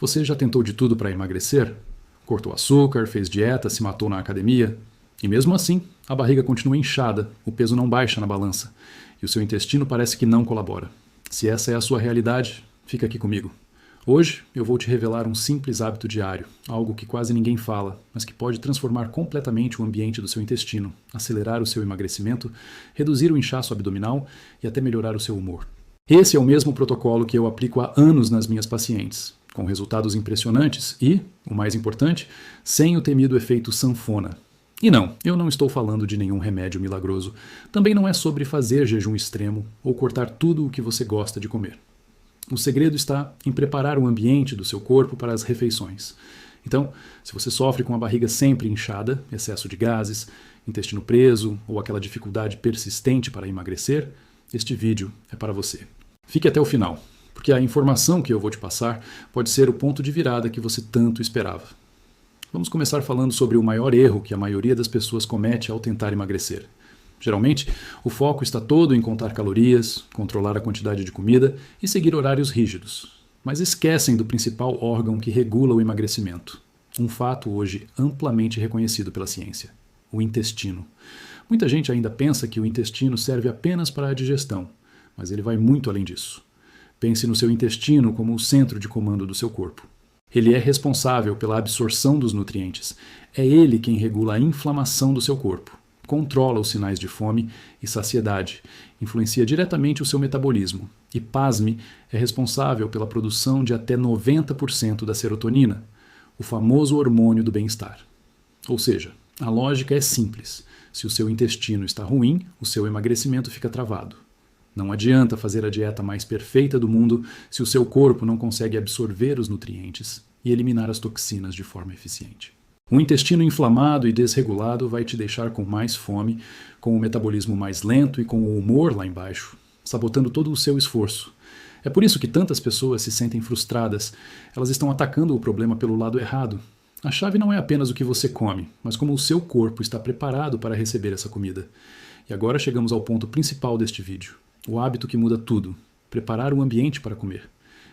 Você já tentou de tudo para emagrecer? Cortou açúcar, fez dieta, se matou na academia? E mesmo assim, a barriga continua inchada, o peso não baixa na balança e o seu intestino parece que não colabora. Se essa é a sua realidade, fica aqui comigo. Hoje eu vou te revelar um simples hábito diário, algo que quase ninguém fala, mas que pode transformar completamente o ambiente do seu intestino, acelerar o seu emagrecimento, reduzir o inchaço abdominal e até melhorar o seu humor. Esse é o mesmo protocolo que eu aplico há anos nas minhas pacientes, com resultados impressionantes e, o mais importante, sem o temido efeito sanfona. E não, eu não estou falando de nenhum remédio milagroso. Também não é sobre fazer jejum extremo ou cortar tudo o que você gosta de comer. O segredo está em preparar o ambiente do seu corpo para as refeições. Então, se você sofre com a barriga sempre inchada, excesso de gases, intestino preso ou aquela dificuldade persistente para emagrecer, este vídeo é para você. Fique até o final, porque a informação que eu vou te passar pode ser o ponto de virada que você tanto esperava. Vamos começar falando sobre o maior erro que a maioria das pessoas comete ao tentar emagrecer. Geralmente, o foco está todo em contar calorias, controlar a quantidade de comida e seguir horários rígidos. Mas esquecem do principal órgão que regula o emagrecimento. Um fato hoje amplamente reconhecido pela ciência: o intestino. Muita gente ainda pensa que o intestino serve apenas para a digestão, mas ele vai muito além disso. Pense no seu intestino como o centro de comando do seu corpo. Ele é responsável pela absorção dos nutrientes. É ele quem regula a inflamação do seu corpo, controla os sinais de fome e saciedade, influencia diretamente o seu metabolismo e, pasme, é responsável pela produção de até 90% da serotonina, o famoso hormônio do bem-estar. Ou seja, a lógica é simples. Se o seu intestino está ruim, o seu emagrecimento fica travado. Não adianta fazer a dieta mais perfeita do mundo se o seu corpo não consegue absorver os nutrientes e eliminar as toxinas de forma eficiente. Um intestino inflamado e desregulado vai te deixar com mais fome, com o metabolismo mais lento e com o humor lá embaixo, sabotando todo o seu esforço. É por isso que tantas pessoas se sentem frustradas. Elas estão atacando o problema pelo lado errado. A chave não é apenas o que você come, mas como o seu corpo está preparado para receber essa comida. E agora chegamos ao ponto principal deste vídeo. O hábito que muda tudo: preparar o ambiente para comer.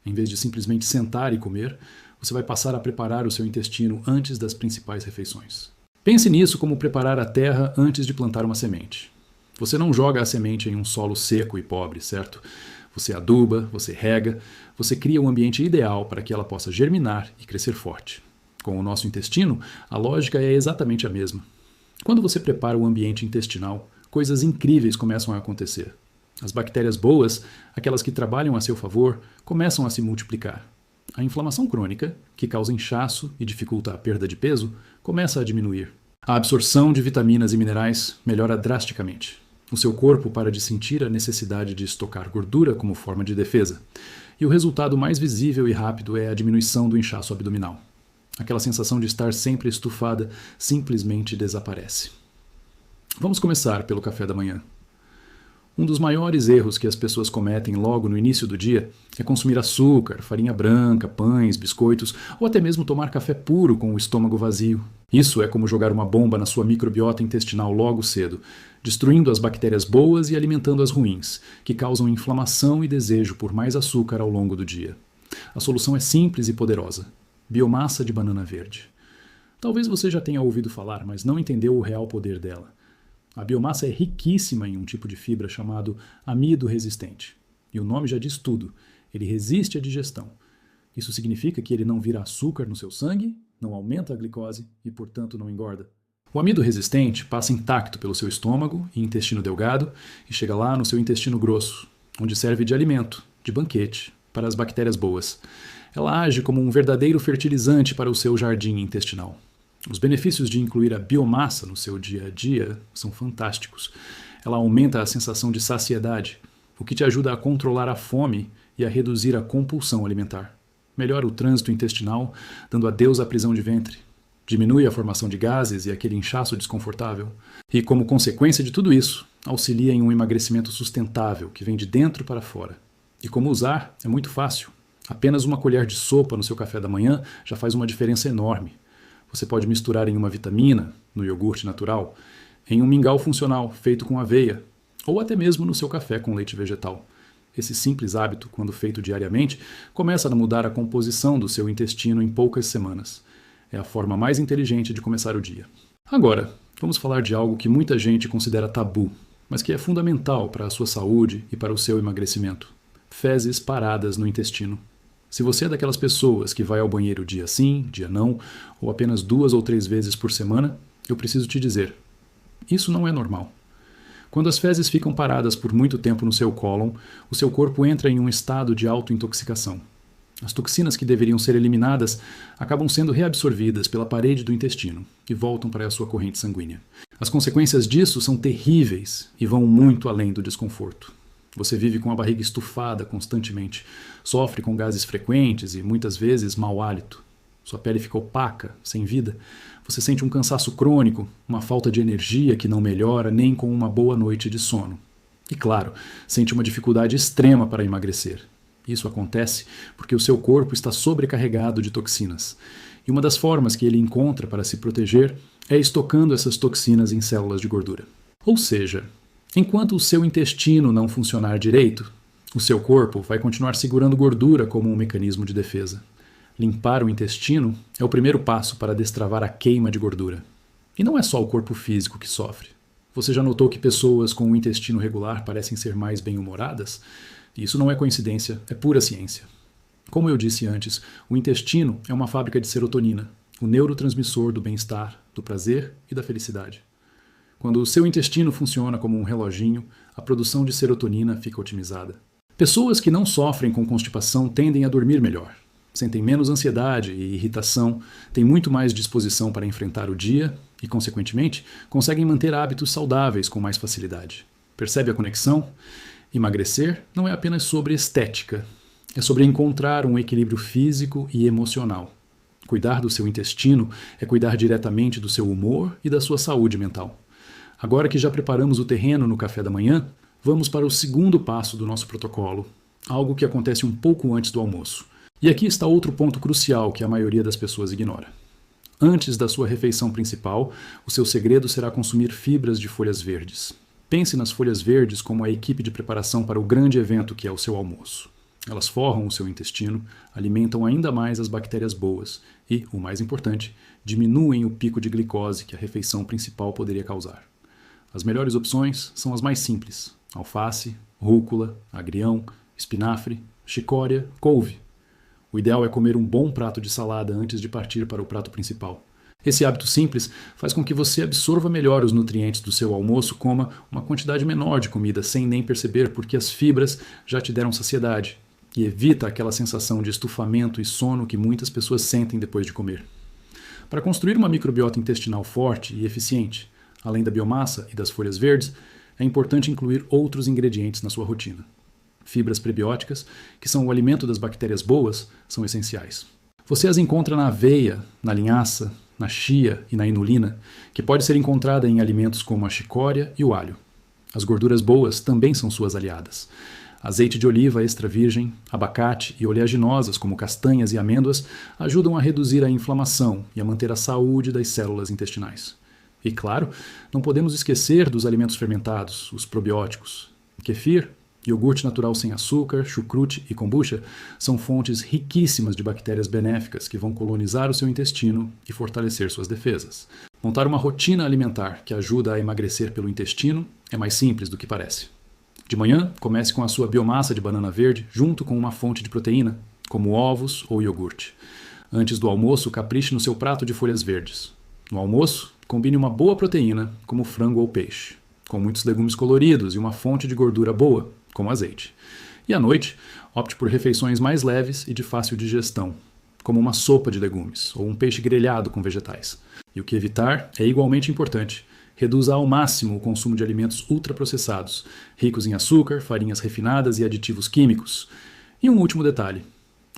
Em vez de simplesmente sentar e comer, você vai passar a preparar o seu intestino antes das principais refeições. Pense nisso como preparar a terra antes de plantar uma semente. Você não joga a semente em um solo seco e pobre, certo? Você aduba, você rega, você cria um ambiente ideal para que ela possa germinar e crescer forte. Com o nosso intestino, a lógica é exatamente a mesma. Quando você prepara o ambiente intestinal, coisas incríveis começam a acontecer. As bactérias boas, aquelas que trabalham a seu favor, começam a se multiplicar. A inflamação crônica, que causa inchaço e dificulta a perda de peso, começa a diminuir. A absorção de vitaminas e minerais melhora drasticamente. O seu corpo para de sentir a necessidade de estocar gordura como forma de defesa. E o resultado mais visível e rápido é a diminuição do inchaço abdominal. Aquela sensação de estar sempre estufada simplesmente desaparece. Vamos começar pelo café da manhã. Um dos maiores erros que as pessoas cometem logo no início do dia é consumir açúcar, farinha branca, pães, biscoitos ou até mesmo tomar café puro com o estômago vazio. Isso é como jogar uma bomba na sua microbiota intestinal logo cedo, destruindo as bactérias boas e alimentando as ruins, que causam inflamação e desejo por mais açúcar ao longo do dia. A solução é simples e poderosa: biomassa de banana verde. Talvez você já tenha ouvido falar, mas não entendeu o real poder dela. A biomassa é riquíssima em um tipo de fibra chamado amido resistente. E o nome já diz tudo: ele resiste à digestão. Isso significa que ele não vira açúcar no seu sangue, não aumenta a glicose e, portanto, não engorda. O amido resistente passa intacto pelo seu estômago e intestino delgado e chega lá no seu intestino grosso, onde serve de alimento, de banquete, para as bactérias boas. Ela age como um verdadeiro fertilizante para o seu jardim intestinal. Os benefícios de incluir a biomassa no seu dia a dia são fantásticos. Ela aumenta a sensação de saciedade, o que te ajuda a controlar a fome e a reduzir a compulsão alimentar. Melhora o trânsito intestinal, dando adeus à prisão de ventre. Diminui a formação de gases e aquele inchaço desconfortável. E, como consequência de tudo isso, auxilia em um emagrecimento sustentável que vem de dentro para fora. E como usar é muito fácil. Apenas uma colher de sopa no seu café da manhã já faz uma diferença enorme. Você pode misturar em uma vitamina, no iogurte natural, em um mingau funcional feito com aveia, ou até mesmo no seu café com leite vegetal. Esse simples hábito, quando feito diariamente, começa a mudar a composição do seu intestino em poucas semanas. É a forma mais inteligente de começar o dia. Agora, vamos falar de algo que muita gente considera tabu, mas que é fundamental para a sua saúde e para o seu emagrecimento. Fezes paradas no intestino. Se você é daquelas pessoas que vai ao banheiro dia sim, dia não, ou apenas 2 ou 3 vezes por semana, eu preciso te dizer, isso não é normal. Quando as fezes ficam paradas por muito tempo no seu cólon, o seu corpo entra em um estado de autointoxicação. As toxinas que deveriam ser eliminadas acabam sendo reabsorvidas pela parede do intestino e voltam para a sua corrente sanguínea. As consequências disso são terríveis e vão muito além do desconforto. Você vive com a barriga estufada constantemente, sofre com gases frequentes e muitas vezes mau hálito. Sua pele fica opaca, sem vida. Você sente um cansaço crônico, uma falta de energia que não melhora nem com uma boa noite de sono. E claro, sente uma dificuldade extrema para emagrecer. Isso acontece porque o seu corpo está sobrecarregado de toxinas. E uma das formas que ele encontra para se proteger é estocando essas toxinas em células de gordura. Ou seja, enquanto o seu intestino não funcionar direito, o seu corpo vai continuar segurando gordura como um mecanismo de defesa. Limpar o intestino é o primeiro passo para destravar a queima de gordura. E não é só o corpo físico que sofre. Você já notou que pessoas com o intestino regular parecem ser mais bem-humoradas? Isso não é coincidência, é pura ciência. Como eu disse antes, o intestino é uma fábrica de serotonina, o neurotransmissor do bem-estar, do prazer e da felicidade. Quando o seu intestino funciona como um reloginho, a produção de serotonina fica otimizada. Pessoas que não sofrem com constipação tendem a dormir melhor. Sentem menos ansiedade e irritação, têm muito mais disposição para enfrentar o dia e, consequentemente, conseguem manter hábitos saudáveis com mais facilidade. Percebe a conexão? Emagrecer não é apenas sobre estética, é sobre encontrar um equilíbrio físico e emocional. Cuidar do seu intestino é cuidar diretamente do seu humor e da sua saúde mental. Agora que já preparamos o terreno no café da manhã, vamos para o segundo passo do nosso protocolo, algo que acontece um pouco antes do almoço. E aqui está outro ponto crucial que a maioria das pessoas ignora. Antes da sua refeição principal, o seu segredo será consumir fibras de folhas verdes. Pense nas folhas verdes como a equipe de preparação para o grande evento que é o seu almoço. Elas forram o seu intestino, alimentam ainda mais as bactérias boas e, o mais importante, diminuem o pico de glicose que a refeição principal poderia causar. As melhores opções são as mais simples: alface, rúcula, agrião, espinafre, chicória, couve. O ideal é comer um bom prato de salada antes de partir para o prato principal. Esse hábito simples faz com que você absorva melhor os nutrientes do seu almoço, coma uma quantidade menor de comida sem nem perceber, porque as fibras já te deram saciedade, e evita aquela sensação de estufamento e sono que muitas pessoas sentem depois de comer. Para construir uma microbiota intestinal forte e eficiente, além da biomassa e das folhas verdes, é importante incluir outros ingredientes na sua rotina. Fibras prebióticas, que são o alimento das bactérias boas, são essenciais. Você as encontra na aveia, na linhaça, na chia e na inulina, que pode ser encontrada em alimentos como a chicória e o alho. As gorduras boas também são suas aliadas. Azeite de oliva extra virgem, abacate e oleaginosas como castanhas e amêndoas ajudam a reduzir a inflamação e a manter a saúde das células intestinais. E claro, não podemos esquecer dos alimentos fermentados, os probióticos. Kefir, iogurte natural sem açúcar, chucrute e kombucha são fontes riquíssimas de bactérias benéficas que vão colonizar o seu intestino e fortalecer suas defesas. Montar uma rotina alimentar que ajuda a emagrecer pelo intestino é mais simples do que parece. De manhã, comece com a sua biomassa de banana verde junto com uma fonte de proteína, como ovos ou iogurte. Antes do almoço, capriche no seu prato de folhas verdes. No almoço, combine uma boa proteína, como frango ou peixe, com muitos legumes coloridos e uma fonte de gordura boa, como azeite. E à noite, opte por refeições mais leves e de fácil digestão, como uma sopa de legumes ou um peixe grelhado com vegetais. E o que evitar é igualmente importante. Reduza ao máximo o consumo de alimentos ultraprocessados, ricos em açúcar, farinhas refinadas e aditivos químicos. E um último detalhe: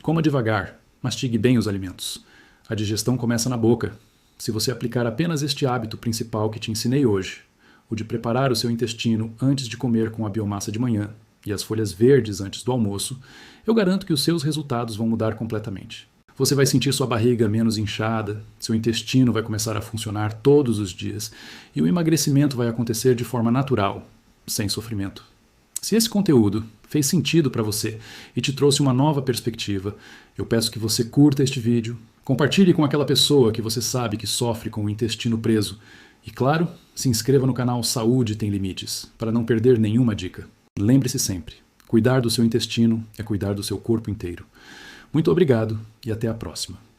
coma devagar, mastigue bem os alimentos. A digestão começa na boca. Se você aplicar apenas este hábito principal que te ensinei hoje, o de preparar o seu intestino antes de comer com a biomassa de manhã e as folhas verdes antes do almoço, eu garanto que os seus resultados vão mudar completamente. Você vai sentir sua barriga menos inchada, seu intestino vai começar a funcionar todos os dias e o emagrecimento vai acontecer de forma natural, sem sofrimento. Se esse conteúdo fez sentido para você e te trouxe uma nova perspectiva, eu peço que você curta este vídeo, compartilhe com aquela pessoa que você sabe que sofre com o intestino preso e, claro, se inscreva no canal Saúde Tem Limites, para não perder nenhuma dica. Lembre-se sempre, cuidar do seu intestino é cuidar do seu corpo inteiro. Muito obrigado e até a próxima.